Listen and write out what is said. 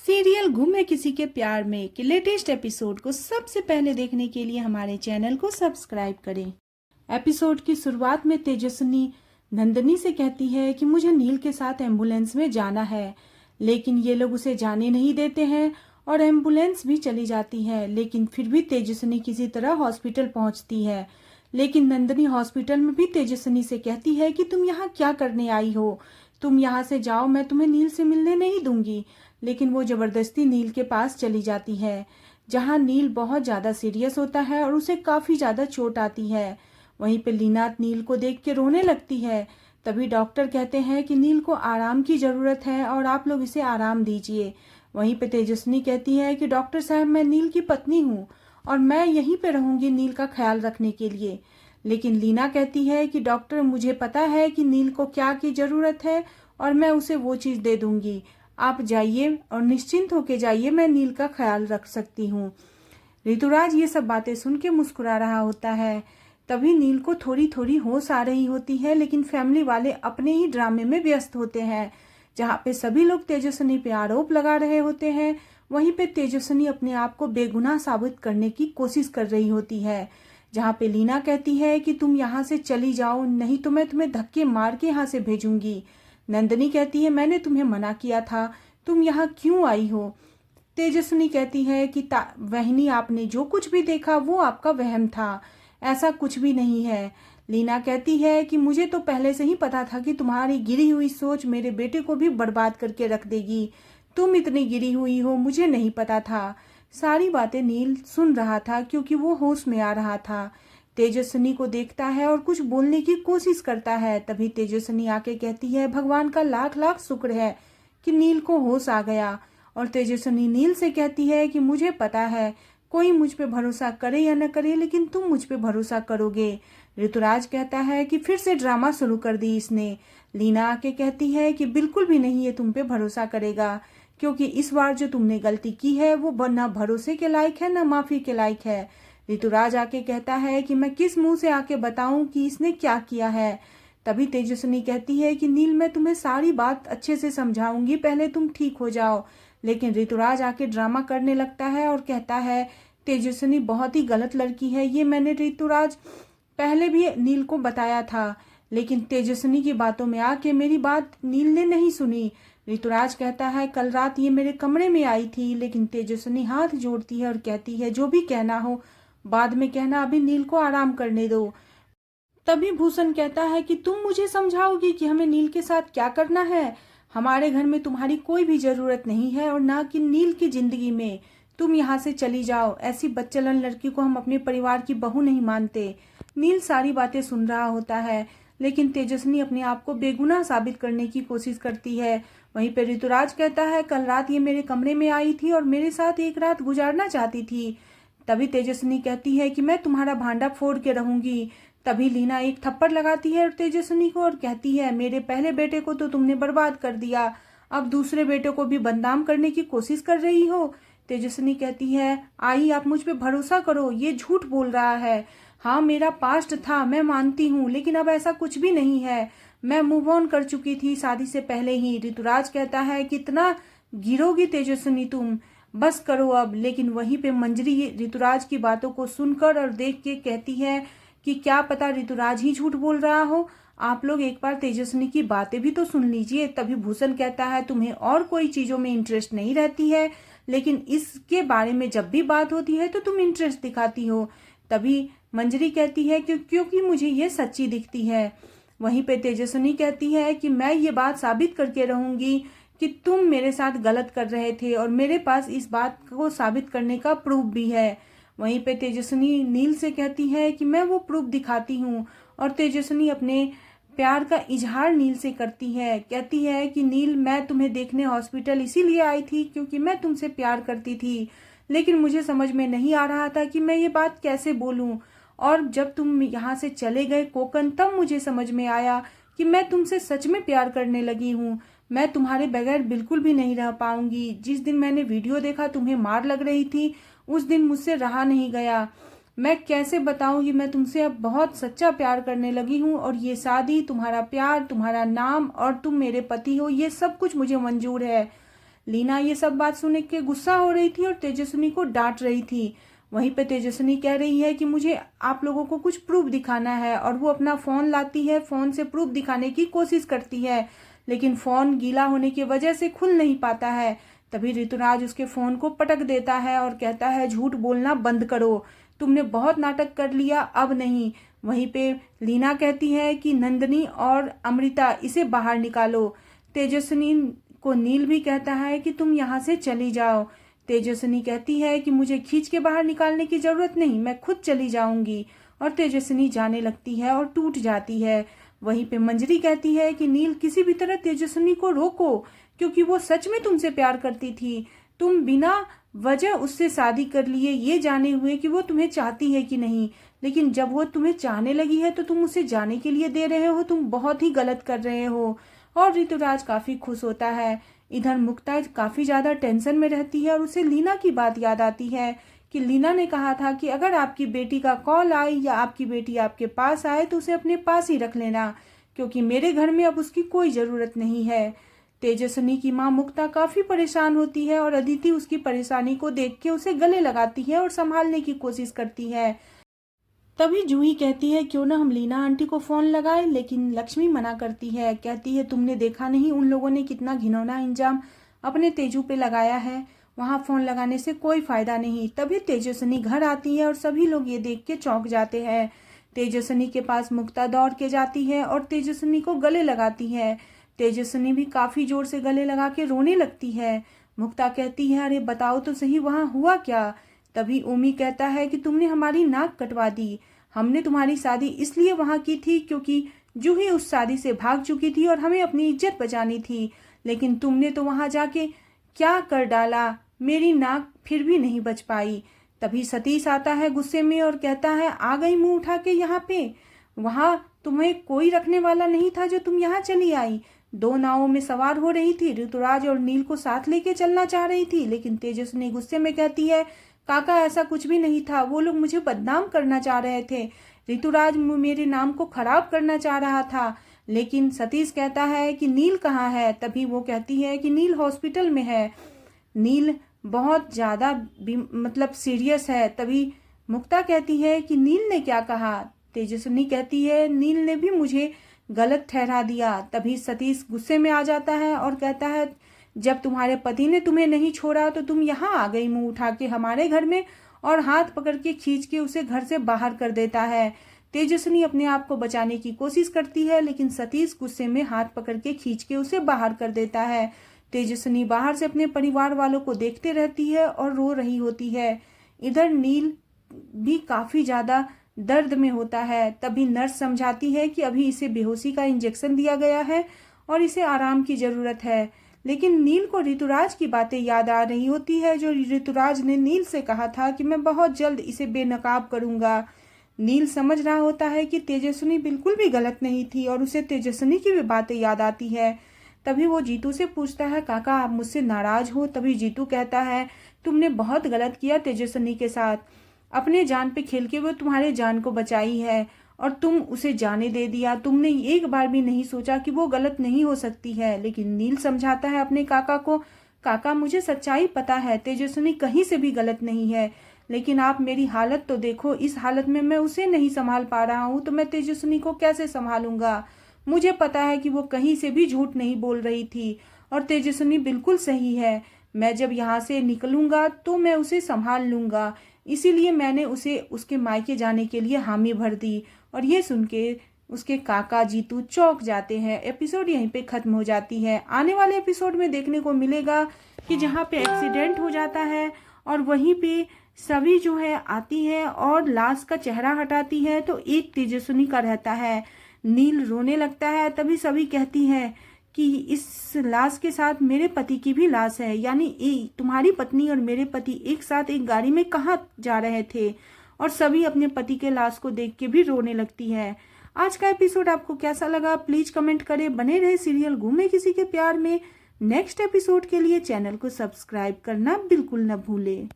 Serial गुम है किसी के प्यार में के लेटेस्ट एपिसोड को सबसे पहले देखने के लिए हमारे चैनल को सब्सक्राइब करें। एपिसोड की शुरुआत में तेजस्विनी नंदिनी से कहती है कि मुझे नील के साथ एम्बुलेंस में जाना है, लेकिन ये लोग उसे जाने नहीं देते हैं और एम्बुलेंस भी चली जाती है। लेकिन फिर भी तेजस्विनी किसी तरह हॉस्पिटल पहुंचती है। लेकिन नंदिनी हॉस्पिटल में भी तेजस्विनी से कहती है कि तुम यहाँ क्या करने आई हो, तुम यहाँ से जाओ, मैं तुम्हें नील से मिलने नहीं दूंगी। लेकिन वो जबरदस्ती नील के पास चली जाती है, जहाँ नील बहुत ज़्यादा सीरियस होता है और उसे काफ़ी ज़्यादा चोट आती है। वहीं पे लीना नील को देख के रोने लगती है। तभी डॉक्टर कहते हैं कि नील को आराम की ज़रूरत है और आप लोग इसे आराम दीजिए। वहीं पे तेजस्विनी कहती है कि डॉक्टर साहब, मैं नील की पत्नी हूँ और मैं यहीं पे रहूँगी नील का ख्याल रखने के लिए। लेकिन लीना कहती है कि डॉक्टर, मुझे पता है कि नील को क्या की ज़रूरत है और मैं उसे वो चीज़ दे दूँगी, आप जाइए और निश्चिंत होके जाइए, मैं नील का ख्याल रख सकती हूँ। ऋतुराज ये सब बातें सुन के मुस्कुरा रहा होता है। तभी नील को थोड़ी थोड़ी होश आ रही होती है, लेकिन फैमिली वाले अपने ही ड्रामे में व्यस्त होते हैं, जहाँ पे सभी लोग तेजस्विनी पे आरोप लगा रहे होते हैं। वहीं पे तेजस्विनी अपने आप को बेगुनाह साबित करने की कोशिश कर रही होती है, जहाँ पे लीना कहती है कि तुम यहाँ से चली जाओ, नहीं तो मैं तुम्हें धक्के मार के यहाँ से भेजूंगी। नंदिनी कहती है, मैंने तुम्हें मना किया था, तुम यहाँ क्यों आई हो। तेजस्विनी कहती है कि वहनी, आपने जो कुछ भी देखा वो आपका वहम था, ऐसा कुछ भी नहीं है। लीना कहती है कि मुझे तो पहले से ही पता था कि तुम्हारी गिरी हुई सोच मेरे बेटे को भी बर्बाद करके रख देगी, तुम इतनी गिरी हुई हो, मुझे नहीं पता था। सारी बातें नील सुन रहा था क्योंकि वो होश में आ रहा था। तेजस्विनी को देखता है और कुछ बोलने की कोशिश करता है। तभी तेजस्विनी आके कहती है, भगवान का लाख लाख शुक्र है कि नील को होश आ गया। और तेजस्विनी नील से कहती है कि मुझे पता है, कोई मुझ पे भरोसा करे या न करे, लेकिन तुम मुझ पे भरोसा करोगे। ऋतुराज कहता है कि फिर से ड्रामा शुरू कर दी इसने। लीना आके कहती है कि बिल्कुल भी नहीं, ये तुम पे भरोसा करेगा, क्योंकि इस बार जो तुमने गलती की है वो ना भरोसे के लायक है, ना माफी के लायक है। ऋतुराज आके कहता है कि मैं किस मुंह से आके बताऊं कि इसने क्या किया है। तभी तेजस्विनी कहती है कि नील, मैं तुम्हें सारी बात अच्छे से समझाऊंगी, पहले तुम ठीक हो जाओ। लेकिन ऋतुराज आके ड्रामा करने लगता है और कहता है, तेजस्विनी बहुत ही गलत लड़की है, ये मैंने ऋतुराज पहले भी नील को बताया था, लेकिन तेजस्विनी की बातों में आके मेरी बात नील ने नहीं सुनी। ऋतुराज कहता है, कल रात ये मेरे कमरे में आई थी। लेकिन तेजस्विनी हाथ जोड़ती है और कहती है, जो भी कहना हो बाद में कहना, अभी नील को आराम करने दो। तभी भूषण कहता है कि तुम मुझे समझाओगी कि हमें नील के साथ क्या करना है। हमारे घर में तुम्हारी कोई भी जरूरत नहीं है और ना कि नील की जिंदगी में। तुम यहाँ से चली जाओ, ऐसी बच्चलन लड़की को हम अपने परिवार की बहू नहीं मानते। नील सारी बातें सुन रहा होता है, लेकिन तेजस्विनी अपने आप को बेगुनाह साबित करने की कोशिश करती है। वहीं पे ऋतुराज कहता है, कल रात ये मेरे कमरे में आई थी और मेरे साथ एक रात गुजारना चाहती थी। तभी तेजस्विनी कहती है कि मैं तुम्हारा भांडा फोड़ के रहूंगी। तभी लीना एक थप्पड़ लगाती है तेजस्विनी को और कहती है, मेरे पहले बेटे को तो तुमने बर्बाद कर दिया, अब दूसरे बेटे को भी बदनाम करने की कोशिश कर रही हो। तेजस्विनी कहती है, आई, आप मुझ पे भरोसा करो, ये झूठ बोल रहा है। हाँ, मेरा पास्ट था, मैं मानती हूँ, लेकिन अब ऐसा कुछ भी नहीं है, मैं मूव ऑन कर चुकी थी शादी से पहले ही। ऋतुराज कहता है, कितना गिरोगी तेजस्विनी तुम, बस करो अब। लेकिन वहीं पे मंजरी ऋतुराज की बातों को सुनकर और देख के कहती है कि क्या पता ऋतुराज ही झूठ बोल रहा हो, आप लोग एक बार तेजस्विनी की बातें भी तो सुन लीजिए। तभी भूषण कहता है, तुम्हें और कोई चीजों में इंटरेस्ट नहीं रहती है, लेकिन इसके बारे में जब भी बात होती है तो तुम इंटरेस्ट दिखाती हो। तभी मंजरी कहती है कि क्योंकि मुझे ये सच्ची दिखती है। वहीं पे तेजस्विनी कहती है कि मैं ये बात साबित करके रहूंगी कि तुम मेरे साथ गलत कर रहे थे और मेरे पास इस बात को साबित करने का प्रूफ भी है। वहीं पे तेजस्विनी नील से कहती है कि मैं वो प्रूफ दिखाती हूँ और तेजस्विनी अपने प्यार का इजहार नील से करती है। कहती है कि नील, मैं तुम्हें देखने हॉस्पिटल इसीलिए आई थी क्योंकि मैं तुमसे प्यार करती थी, लेकिन मुझे समझ में नहीं आ रहा था कि मैं ये बात कैसे बोलूँ। और जब तुम यहाँ से चले गए कोकन, तब मुझे समझ में आया कि मैं तुमसे सच में प्यार करने लगी हूँ। मैं तुम्हारे बगैर बिल्कुल भी नहीं रह पाऊंगी। जिस दिन मैंने वीडियो देखा तुम्हें मार लग रही थी, उस दिन मुझसे रहा नहीं गया। मैं कैसे बताऊं कि मैं तुमसे अब बहुत सच्चा प्यार करने लगी हूँ, और ये शादी, तुम्हारा प्यार, तुम्हारा नाम और तुम मेरे पति हो, ये सब कुछ मुझे मंजूर है। लीना ये सब बात सुन के गुस्सा हो रही थी और तेजस्विनी को डांट रही थी। वहीं पे तेजस्विनी कह रही है कि मुझे आप लोगों को कुछ प्रूफ दिखाना है, और वो अपना फ़ोन लाती है, फ़ोन से प्रूफ दिखाने की कोशिश करती है, लेकिन फ़ोन गीला होने की वजह से खुल नहीं पाता है। तभी ऋतुराज उसके फ़ोन को पटक देता है और कहता है झूठ बोलना बंद करो, तुमने बहुत नाटक कर लिया, अब नहीं। वहीं पे लीना कहती है कि नंदिनी और अमृता इसे बाहर निकालो। तेजस्विनी को नील भी कहता है कि तुम यहाँ से चली जाओ। तेजस्विनी कहती है कि मुझे खींच के बाहर निकालने की ज़रूरत नहीं, मैं खुद चली जाऊंगी। और तेजस्विनी जाने लगती है और टूट जाती है। वहीं पे मंजरी कहती है कि नील किसी भी तरह तेजस्विनी को रोको, क्योंकि वो सच में तुमसे प्यार करती थी। तुम बिना वजह उससे शादी कर लिए ये जाने हुए कि वो तुम्हें चाहती है कि नहीं, लेकिन जब वो तुम्हें चाहने लगी है तो तुम उसे जाने के लिए दे रहे हो, तुम बहुत ही गलत कर रहे हो। और ऋतुराज काफी खुश होता है। इधर मुक्ता काफी ज्यादा टेंशन में रहती है और उसे लीना की बात याद आती है कि लीना ने कहा था कि अगर आपकी बेटी का कॉल आए या आपकी बेटी आपके पास आए तो उसे अपने पास ही रख लेना, क्योंकि मेरे घर में अब उसकी कोई जरूरत नहीं है। तेजस्विनी की माँ मुक्ता काफी परेशान होती है और अदिति उसकी परेशानी को देख के उसे गले लगाती है और संभालने की कोशिश करती है। तभी जूही कहती है क्यों ना हम लीना आंटी को फोन लगाए, लेकिन लक्ष्मी मना करती है, कहती है तुमने देखा नहीं उन लोगों ने कितना घिनौना इंजाम अपने तेजू पे लगाया है, वहां फोन लगाने से कोई फायदा नहीं। तभी तेजस्विनी घर आती है और सभी लोग ये देख के चौंक जाते हैं। तेजस्विनी के पास मुक्ता दौड़ के जाती है और तेजस्विनी को गले लगाती है। तेजस्विनी भी काफी जोर से गले लगा के रोने लगती है। मुक्ता कहती है अरे बताओ तो सही वहां हुआ क्या। तभी ओमी कहता है कि तुमने हमारी नाक कटवा दी, हमने तुम्हारी शादी इसलिए वहां की थी क्योंकि जूही उस शादी से भाग चुकी थी और हमें अपनी इज्जत बचानी थी, लेकिन तुमने तो वहां जाके क्या कर डाला, मेरी नाक फिर भी नहीं बच पाई। तभी सतीश आता है गुस्से में और कहता है आ गई मुंह उठा के यहाँ पे, वहां तुम्हें कोई रखने वाला नहीं था जो तुम यहाँ चली आई। 2 नावों में सवार हो रही थी, ऋतुराज और नील को साथ लेके चलना चाह रही थी, लेकिन तेजस्विनी गुस्से में कहती है काका ऐसा कुछ भी नहीं था, वो लोग मुझे बदनाम करना चाह रहे थे, ऋतुराज मेरे नाम को खराब करना चाह रहा था। लेकिन सतीश कहता है कि नील कहाँ है। तभी वो कहती है कि नील हॉस्पिटल में है, नील बहुत ज्यादा मतलब सीरियस है। तभी मुक्ता कहती है कि नील ने क्या कहा। तेजस्विनी कहती है नील ने भी मुझे गलत ठहरा दिया। तभी सतीश गुस्से में आ जाता है और कहता है जब तुम्हारे पति ने तुम्हें नहीं छोड़ा तो तुम यहाँ आ गई मुंह उठा के हमारे घर में, और हाथ पकड़ के खींच के उसे घर से बाहर कर देता है। तेजस्विनी अपने आप को बचाने की कोशिश करती है, लेकिन सतीश गुस्से में हाथ पकड़ के खींच के उसे बाहर कर देता है। तेजस्विनी बाहर से अपने परिवार वालों को देखते रहती है और रो रही होती है। इधर नील भी काफी ज्यादा दर्द में होता है। तभी नर्स समझाती है कि अभी इसे बेहोशी का इंजेक्शन दिया गया है और इसे आराम की जरूरत है, लेकिन नील को ऋतुराज की बातें याद आ रही होती है जो ऋतुराज ने नील से कहा था कि मैं बहुत जल्द इसे बेनकाब करूंगा। नील समझ रहा होता है कि तेजस्विनी बिल्कुल भी गलत नहीं थी और उसे तेजस्विनी की भी बातें याद आती है। तभी वो जीतू से पूछता है काका आप मुझसे नाराज हो। तभी जीतू कहता है तुमने बहुत गलत किया तेजस्विनी के साथ, अपने जान पे खेल के वो तुम्हारे जान को बचाई है और तुम उसे जाने दे दिया, तुमने एक बार भी नहीं सोचा कि वो गलत नहीं हो सकती है। लेकिन नील समझाता है अपने काका को, काका मुझे सच्चाई पता है, तेजस्विनी कहीं से भी गलत नहीं है, लेकिन आप मेरी हालत तो देखो, इस हालत में मैं उसे नहीं संभाल पा रहा हूँ तो मैं तेजस्विनी को कैसे संभालूंगा। मुझे पता है कि वो कहीं से भी झूठ नहीं बोल रही थी और तेजस्विनी बिल्कुल सही है, मैं जब यहाँ से निकलूंगा तो मैं उसे संभाल लूंगा, इसीलिए मैंने उसे उसके मायके जाने के लिए हामी भर दी। और ये सुन के उसके काका जीतू चौंक जाते हैं। एपिसोड यहीं पे खत्म हो जाती है। आने वाले एपिसोड में देखने को मिलेगा कि जहाँ पे एक्सीडेंट हो जाता है और वहीं पे सभी जो है आती है और लाश का चेहरा हटाती है तो एक तेजस्विनी का रहता है। नील रोने लगता है। तभी सभी कहती है कि इस लाश के साथ मेरे पति की भी लाश है, यानी तुम्हारी पत्नी और मेरे पति एक साथ एक गाड़ी में कहाँ जा रहे थे। और सभी अपने पति के लाश को देख के भी रोने लगती है। आज का एपिसोड आपको कैसा लगा प्लीज कमेंट करें। बने रहे सीरियल घूमे किसी के प्यार में। नेक्स्ट एपिसोड के लिए चैनल को सब्सक्राइब करना बिल्कुल न भूलें।